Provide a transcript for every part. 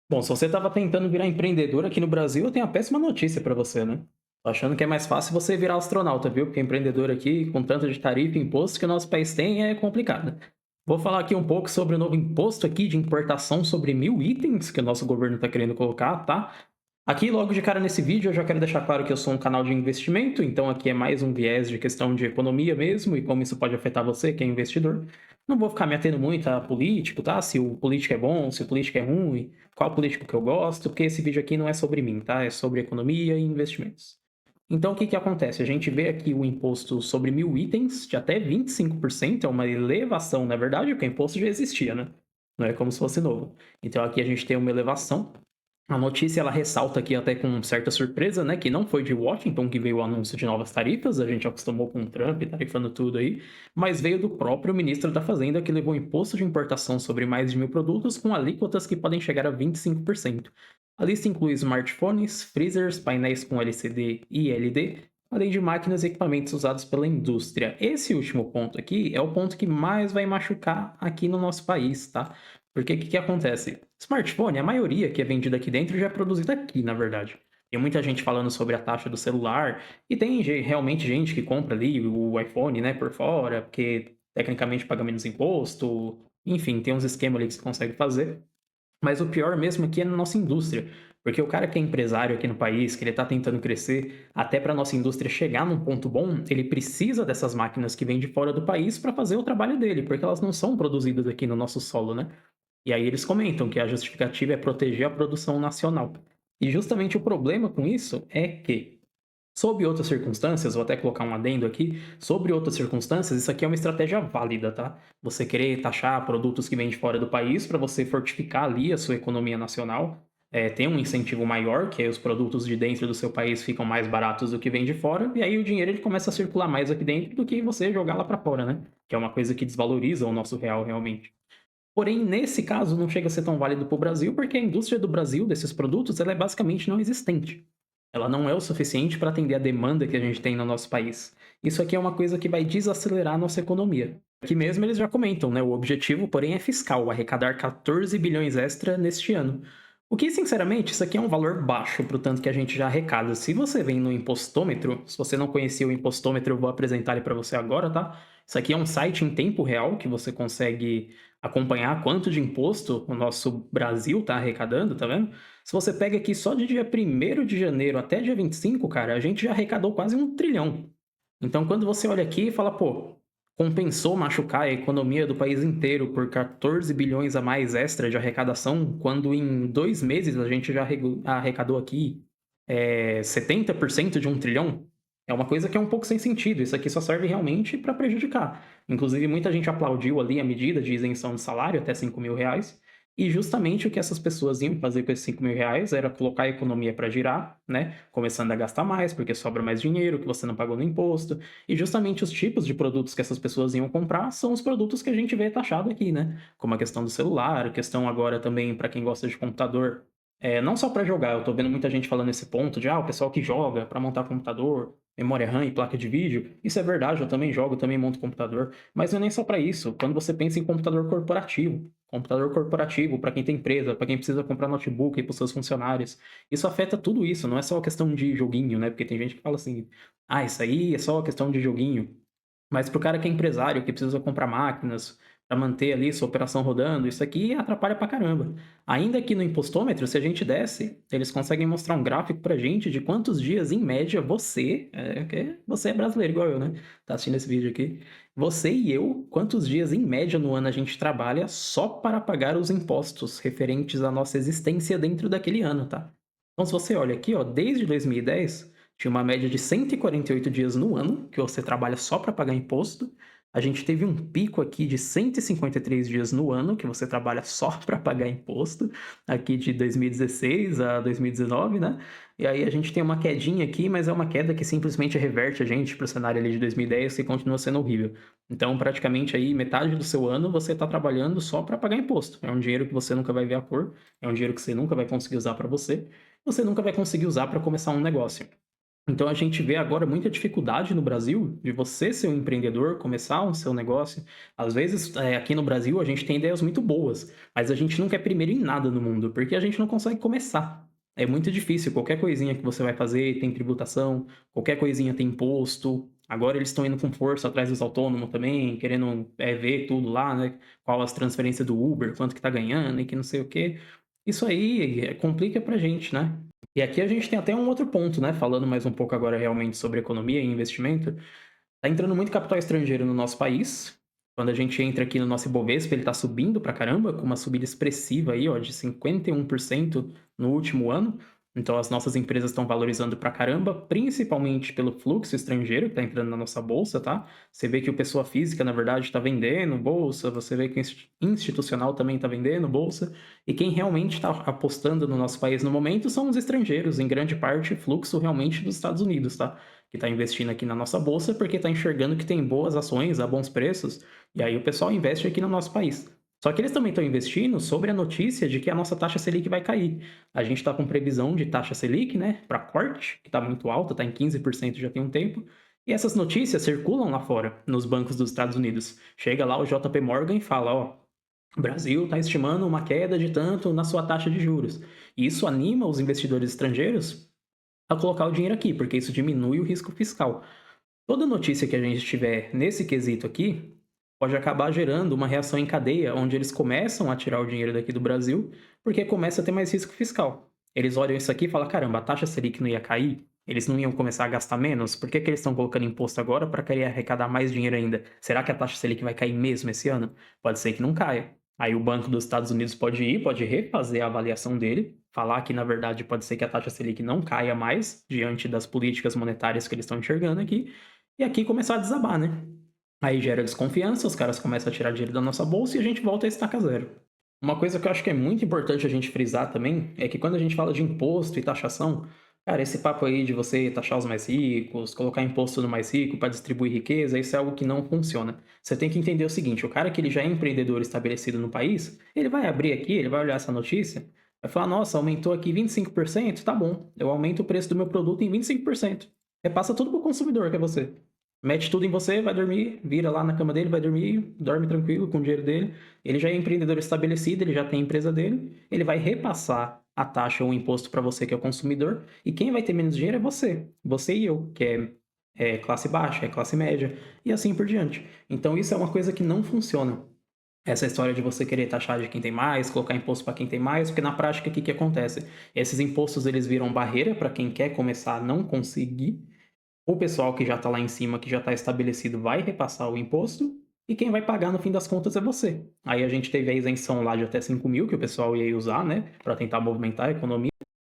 Bom, se você estava tentando virar empreendedor aqui no Brasil, eu tenho a péssima notícia para você, né? Tô achando que é mais fácil você virar astronauta, viu? Porque empreendedor aqui, com tanto de tarifa e imposto que o nosso país tem, é complicado. Vou falar aqui um pouco sobre o novo imposto aqui de importação sobre 1.000 itens que o nosso governo está querendo colocar, tá? Aqui, logo de cara nesse vídeo, eu já quero deixar claro que eu sou um canal de investimento, então aqui é mais um viés de questão de economia mesmo e como isso pode afetar você, que é investidor. Não vou ficar me atendo muito a político, tá? Se o político é bom, se o político é ruim, qual político que eu gosto, porque esse vídeo aqui não é sobre mim, tá? É sobre economia e investimentos. Então, o que que acontece? A gente vê aqui o imposto sobre 1.000 itens de até 25%, é uma elevação, na verdade, porque o imposto já existia, né? Não é como se fosse novo. Então, aqui a gente tem uma elevação. A notícia ela ressalta aqui até com certa surpresa, né, que não foi de Washington que veio o anúncio de novas tarifas, a gente acostumou com o Trump tarifando tudo aí, mas veio do próprio ministro da Fazenda que levou imposto de importação sobre mais de 1.000 produtos com alíquotas que podem chegar a 25%. A lista inclui smartphones, freezers, painéis com LCD e LED, além de máquinas e equipamentos usados pela indústria. Esse último ponto aqui é o ponto que mais vai machucar aqui no nosso país, tá? Porque o que que acontece? Smartphone, a maioria que é vendida aqui dentro já é produzida aqui, na verdade. Tem muita gente falando sobre a taxa do celular, e tem realmente gente que compra ali o iPhone, né, por fora, porque tecnicamente paga menos imposto. Enfim, tem uns esquemas ali que você consegue fazer. Mas o pior mesmo aqui é na nossa indústria, porque o cara que é empresário aqui no país, que ele está tentando crescer, até para a nossa indústria chegar num ponto bom, ele precisa dessas máquinas que vêm de fora do país para fazer o trabalho dele, porque elas não são produzidas aqui no nosso solo, né? E aí eles comentam que a justificativa é proteger a produção nacional. E justamente o problema com isso é que, sob outras circunstâncias, vou até colocar um adendo aqui, sobre outras circunstâncias, isso aqui é uma estratégia válida, tá? Você querer taxar produtos que vêm de fora do país para você fortificar ali a sua economia nacional, tem um incentivo maior, que aí os produtos de dentro do seu país ficam mais baratos do que vem de fora, e aí o dinheiro ele começa a circular mais aqui dentro do que você jogar lá para fora, né? Que é uma coisa que desvaloriza o nosso real realmente. Porém, nesse caso, não chega a ser tão válido para o Brasil, porque a indústria do Brasil, desses produtos, ela é basicamente não existente. Ela não é o suficiente para atender a demanda que a gente tem no nosso país. Isso aqui é uma coisa que vai desacelerar a nossa economia. Aqui mesmo eles já comentam, né? O objetivo, porém, é fiscal, arrecadar 14 bilhões extra neste ano. O que, sinceramente, isso aqui é um valor baixo para o tanto que a gente já arrecada. Se você vem no impostômetro, se você não conhecia o impostômetro, eu vou apresentar ele para você agora, tá? Isso aqui é um site em tempo real que você consegue acompanhar quanto de imposto o nosso Brasil está arrecadando, tá vendo? Se você pega aqui só de dia 1º de janeiro até dia 25, cara, a gente já arrecadou quase 1 trilhão. Então, quando você olha aqui e fala, pô, compensou machucar a economia do país inteiro por 14 bilhões a mais extra de arrecadação, quando em 2 meses a gente já arrecadou aqui 70% de 1 trilhão, é uma coisa que é um pouco sem sentido. Isso aqui só serve realmente para prejudicar. Inclusive, muita gente aplaudiu ali a medida de isenção de salário até 5.000 reais. E justamente o que essas pessoas iam fazer com esses 5.000 reais era colocar a economia para girar, né? Começando a gastar mais, porque sobra mais dinheiro que você não pagou no imposto. E justamente os tipos de produtos que essas pessoas iam comprar são os produtos que a gente vê taxado aqui, né? Como a questão do celular, a questão agora também para quem gosta de computador. Não só para jogar, eu tô vendo muita gente falando nesse ponto de, o pessoal que joga para montar computador, memória RAM e placa de vídeo. Isso é verdade, eu também jogo, também monto computador. Mas não é nem só para isso. Quando você pensa em computador corporativo para quem tem empresa, para quem precisa comprar notebook para os seus funcionários, isso afeta tudo isso, não é só questão de joguinho, né? Porque tem gente que fala assim, isso aí é só questão de joguinho. Mas para o cara que é empresário, que precisa comprar máquinas para manter ali sua operação rodando, isso aqui atrapalha pra caramba. Ainda aqui no impostômetro, se a gente desce, eles conseguem mostrar um gráfico pra gente de quantos dias, em média, que você é brasileiro igual eu, né? Tá assistindo esse vídeo aqui. Você e eu, quantos dias, em média, no ano a gente trabalha só para pagar os impostos referentes à nossa existência dentro daquele ano, tá? Então, se você olha aqui, ó, desde 2010, tinha uma média de 148 dias no ano que você trabalha só para pagar imposto. A gente teve um pico aqui de 153 dias no ano que você trabalha só para pagar imposto, aqui de 2016 a 2019, né? E aí a gente tem uma quedinha aqui, mas é uma queda que simplesmente reverte a gente para o cenário ali de 2010 que continua sendo horrível. Então, praticamente aí metade do seu ano você está trabalhando só para pagar imposto. É um dinheiro que você nunca vai ver a cor, é um dinheiro que você nunca vai conseguir usar para você nunca vai conseguir usar para começar um negócio. Então a gente vê agora muita dificuldade no Brasil de você ser um empreendedor, começar um seu negócio. Às vezes, aqui no Brasil, a gente tem ideias muito boas, mas a gente nunca é primeiro em nada no mundo, porque a gente não consegue começar. É muito difícil. Qualquer coisinha que você vai fazer tem tributação, qualquer coisinha tem imposto. Agora eles estão indo com força atrás dos autônomos também, querendo ver tudo lá, né? Qual as transferências do Uber, quanto que tá ganhando e que não sei o quê. Isso aí complica pra gente, né? E aqui a gente tem até um outro ponto, né? Falando mais um pouco agora realmente sobre economia e investimento. Tá entrando muito capital estrangeiro no nosso país. Quando a gente entra aqui no nosso Ibovespa, ele tá subindo pra caramba, com uma subida expressiva aí, ó, de 51% no último ano. Então as nossas empresas estão valorizando pra caramba, principalmente pelo fluxo estrangeiro que tá entrando na nossa bolsa, tá? Você vê que o pessoa física, na verdade, está vendendo bolsa, você vê que o institucional também está vendendo bolsa, e quem realmente está apostando no nosso país no momento são os estrangeiros, em grande parte fluxo realmente dos Estados Unidos, tá? Que está investindo aqui na nossa bolsa porque está enxergando que tem boas ações a bons preços, e aí o pessoal investe aqui no nosso país. Só que eles também estão investindo sobre a notícia de que a nossa taxa Selic vai cair. A gente está com previsão de taxa Selic, né, para corte, que está muito alta, está em 15% já tem um tempo, e essas notícias circulam lá fora, nos bancos dos Estados Unidos. Chega lá o JP Morgan e fala, ó, o Brasil está estimando uma queda de tanto na sua taxa de juros. E isso anima os investidores estrangeiros a colocar o dinheiro aqui, porque isso diminui o risco fiscal. Toda notícia que a gente tiver nesse quesito aqui pode acabar gerando uma reação em cadeia, onde eles começam a tirar o dinheiro daqui do Brasil, porque começa a ter mais risco fiscal. Eles olham isso aqui e falam: caramba, a taxa Selic não ia cair? Eles não iam começar a gastar menos? Por que eles estão colocando imposto agora para querer arrecadar mais dinheiro ainda? Será que a taxa Selic vai cair mesmo esse ano? Pode ser que não caia. Aí o Banco dos Estados Unidos pode refazer a avaliação dele, falar que na verdade pode ser que a taxa Selic não caia mais diante das políticas monetárias que eles estão enxergando aqui, e aqui começar a desabar, né? Aí gera desconfiança, os caras começam a tirar dinheiro da nossa bolsa e a gente volta a estaca zero. Uma coisa que eu acho que é muito importante a gente frisar também é que quando a gente fala de imposto e taxação, cara, esse papo aí de você taxar os mais ricos, colocar imposto no mais rico para distribuir riqueza, isso é algo que não funciona. Você tem que entender o seguinte: o cara que ele já é empreendedor estabelecido no país, ele vai abrir aqui, ele vai olhar essa notícia, vai falar: nossa, aumentou aqui 25%, tá bom, eu aumento o preço do meu produto em 25%. Repassa tudo pro consumidor, que é você. Mete tudo em você, vai dormir, vira lá na cama dele, vai dormir, dorme tranquilo com o dinheiro dele. Ele já é empreendedor estabelecido, ele já tem a empresa dele, ele vai repassar a taxa ou o imposto para você, que é o consumidor, e quem vai ter menos dinheiro é você. Você e eu, que é classe baixa, é classe média, e assim por diante. Então isso é uma coisa que não funciona. Essa história de você querer taxar de quem tem mais, colocar imposto para quem tem mais, porque na prática o que acontece? Esses impostos eles viram barreira para quem quer começar a não conseguir. O pessoal que já está lá em cima, que já está estabelecido, vai repassar o imposto, e quem vai pagar no fim das contas é você. Aí a gente teve a isenção lá de até 5 mil, que o pessoal ia usar, né, para tentar movimentar a economia.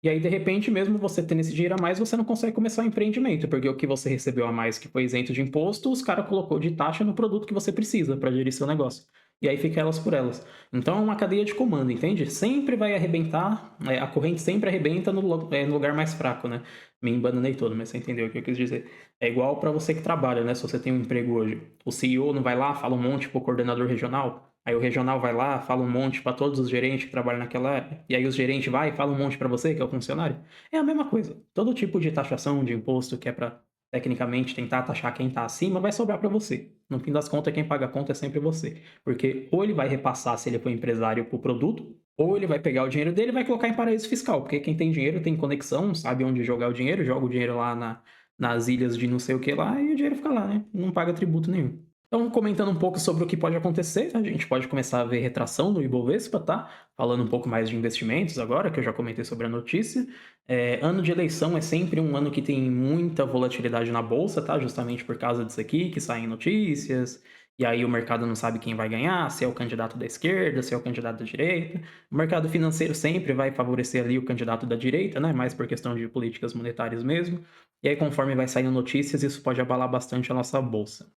E aí, de repente, mesmo você tendo esse dinheiro a mais, você não consegue começar o empreendimento, porque o que você recebeu a mais, que foi isento de imposto, os caras colocou de taxa no produto que você precisa para gerir seu negócio. E aí fica elas por elas. Então é uma cadeia de comando, entende? Sempre vai arrebentar, a corrente sempre arrebenta no lugar mais fraco, né? Me embananei todo, mas você entendeu o que eu quis dizer. É igual para você que trabalha, né? Se você tem um emprego hoje, o CEO não vai lá, fala um monte pro coordenador regional, aí o regional vai lá, fala um monte para todos os gerentes que trabalham naquela área, e aí os gerentes vai e fala um monte para você, que é o funcionário. É a mesma coisa. Todo tipo de taxação, de imposto que é para tecnicamente tentar taxar quem está acima, vai sobrar para você. No fim das contas, quem paga a conta é sempre você. Porque ou ele vai repassar se ele for empresário para o produto, ou ele vai pegar o dinheiro dele e vai colocar em paraíso fiscal. Porque quem tem dinheiro tem conexão, sabe onde jogar o dinheiro, joga o dinheiro lá nas ilhas de não sei o que lá e o dinheiro fica lá, né? Não paga tributo nenhum. Então, comentando um pouco sobre o que pode acontecer, a gente pode começar a ver retração no Ibovespa, tá? Falando um pouco mais de investimentos agora, que eu já comentei sobre a notícia. Ano de eleição é sempre um ano que tem muita volatilidade na bolsa, tá? Justamente por causa disso aqui, que saem notícias, e aí o mercado não sabe quem vai ganhar, se é o candidato da esquerda, se é o candidato da direita. O mercado financeiro sempre vai favorecer ali o candidato da direita, né? Mais por questão de políticas monetárias mesmo. E aí, conforme vai saindo notícias, isso pode abalar bastante a nossa bolsa.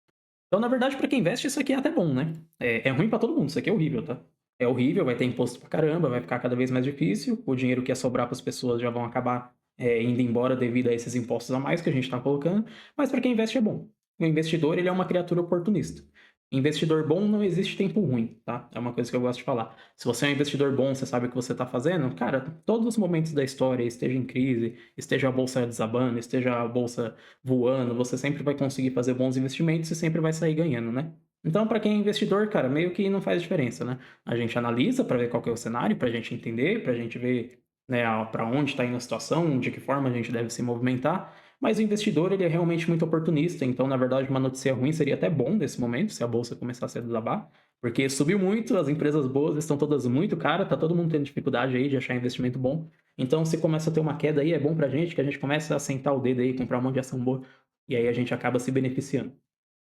Então, na verdade, para quem investe, isso aqui é até bom, né? É ruim para todo mundo, isso aqui é horrível, tá? É horrível, vai ter imposto pra caramba, vai ficar cada vez mais difícil, o dinheiro que ia sobrar para as pessoas já vão acabar indo embora devido a esses impostos a mais que a gente está colocando, mas para quem investe é bom. O investidor, ele é uma criatura oportunista. Investidor bom não existe tempo ruim, tá? É uma coisa que eu gosto de falar. Se você é um investidor bom, você sabe o que você está fazendo, cara, todos os momentos da história, esteja em crise, esteja a bolsa desabando, esteja a bolsa voando, você sempre vai conseguir fazer bons investimentos e sempre vai sair ganhando, né? Então, para quem é investidor, cara, meio que não faz diferença, né? A gente analisa para ver qual que é o cenário, para a gente entender, para a gente ver, né, para onde está indo a situação, de que forma a gente deve se movimentar. Mas o investidor, ele é realmente muito oportunista, então, na verdade, uma notícia ruim seria até bom nesse momento, se a bolsa começasse a desabar, porque subiu muito, as empresas boas estão todas muito caras, tá todo mundo tendo dificuldade aí de achar investimento bom. Então, se começa a ter uma queda aí, é bom pra gente que a gente começa a sentar o dedo aí, comprar um monte de ação boa, e aí a gente acaba se beneficiando.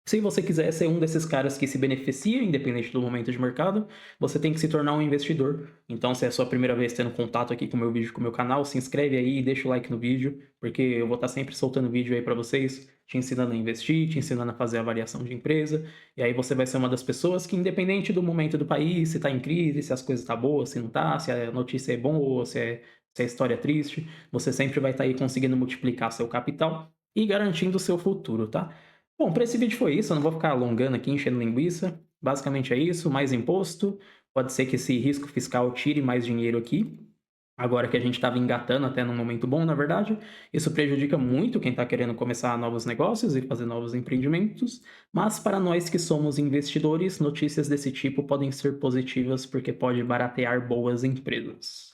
Se você quiser ser um desses caras que se beneficia, independente do momento de mercado, você tem que se tornar um investidor. Então, se é a sua primeira vez tendo contato aqui com o meu vídeo, com o meu canal, se inscreve aí e deixa o like no vídeo, porque eu vou estar sempre soltando vídeo aí para vocês, te ensinando a investir, te ensinando a fazer avaliação de empresa. E aí você vai ser uma das pessoas que, independente do momento do país, se está em crise, se as coisas estão boas, se não está, se a notícia é boa ou se a história é triste, você sempre vai estar aí conseguindo multiplicar seu capital e garantindo o seu futuro, tá? Bom, para esse vídeo foi isso, eu não vou ficar alongando aqui, enchendo linguiça. Basicamente é isso, mais imposto. Pode ser que esse risco fiscal tire mais dinheiro aqui. Agora que a gente estava engatando até num momento bom, na verdade, isso prejudica muito quem está querendo começar novos negócios e fazer novos empreendimentos. Mas para nós que somos investidores, notícias desse tipo podem ser positivas porque pode baratear boas empresas.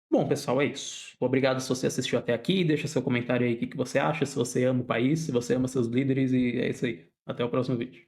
Bom, pessoal, é isso. Obrigado se você assistiu até aqui. Deixa seu comentário aí o que você acha, se você ama o país, se você ama seus líderes, e é isso aí. Até o próximo vídeo.